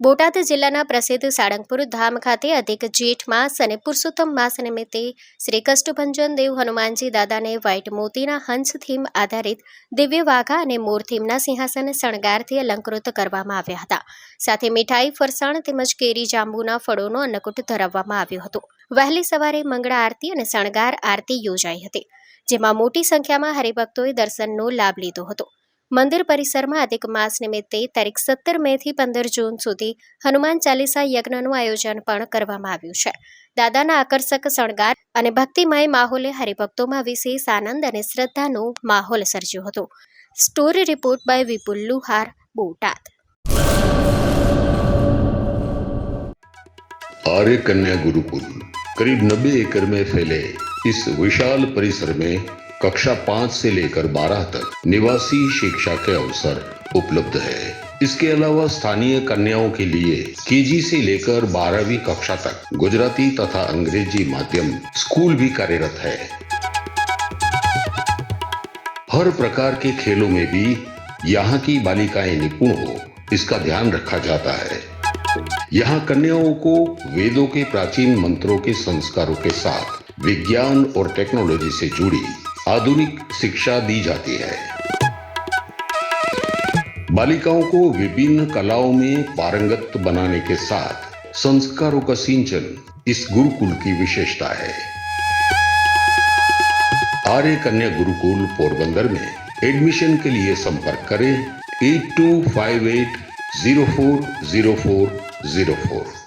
બોટાદ જિલ્લાના પ્રસિદ્ધ સાળંગપુર ધામ ખાતે અધિક જેઠ માસ અને પુરુષોત્તમ માસ નિમિત્તે શ્રી કષ્ટભંજન દેવ હનુમાનજી દાદાને વ્હાઇટ મોતીના હંસ થીમ આધારિત દિવ્ય વાઘા અને મોર થીમના સિંહાસન શણગારથી અલંકૃત કરવામાં આવ્યા હતા. સાથે મીઠાઈ, ફરસાણ તેમજ કેરી જાંબુના ફળોનો અન્નકૂટ ધરાવવામાં આવ્યો હતો. વહેલી સવારે મંગળા આરતી અને શણગાર આરતી યોજાઈ હતી, જેમાં મોટી સંખ્યામાં હરિભક્તોએ દર્શનનો લાભ લીધો હતો. મંદિર પરિસરમાં અધિક માસ નિમિત્તે તારીખ 17 મે થી 15 જૂન સુધી હનુમાન ચાલીસા યજ્ઞનું આયોજન પણ કરવામાં આવ્યું છે. દાદાના આકર્ષક શણગાર અને ભક્તિમય માહોલે હરિભક્તોમાં વિશેષ આનંદ અને શ્રદ્ધાનો માહોલ સર્જ્યો હતો. સ્ટોરી રિપોર્ટ બાય વિપુલ લુહાર, બોટાદ. आर्य कन्या गुरुकुल करीब 90 एकड़ में फैले इस विशाल परिसर में कक्षा 5 से लेकर 12 तक निवासी शिक्षा के अवसर उपलब्ध है. इसके अलावा स्थानीय कन्याओं के लिए केजी से लेकर 12वीं कक्षा तक गुजराती तथा अंग्रेजी माध्यम स्कूल भी कार्यरत है. हर प्रकार के खेलों में भी यहाँ की बालिकाएं निपुण हो, इसका ध्यान रखा जाता है. यहाँ कन्याओं को वेदों के प्राचीन मंत्रों के संस्कारों के साथ विज्ञान और टेक्नोलॉजी से जुड़ी आधुनिक शिक्षा दी जाती है. बालिकाओं को विभिन्न कलाओं में पारंगत बनाने के साथ संस्कारों का सिंचन इस गुरुकुल की विशेषता है. आर्य कन्या गुरुकुल पोरबंदर में एडमिशन के लिए संपर्क करें 8258040404.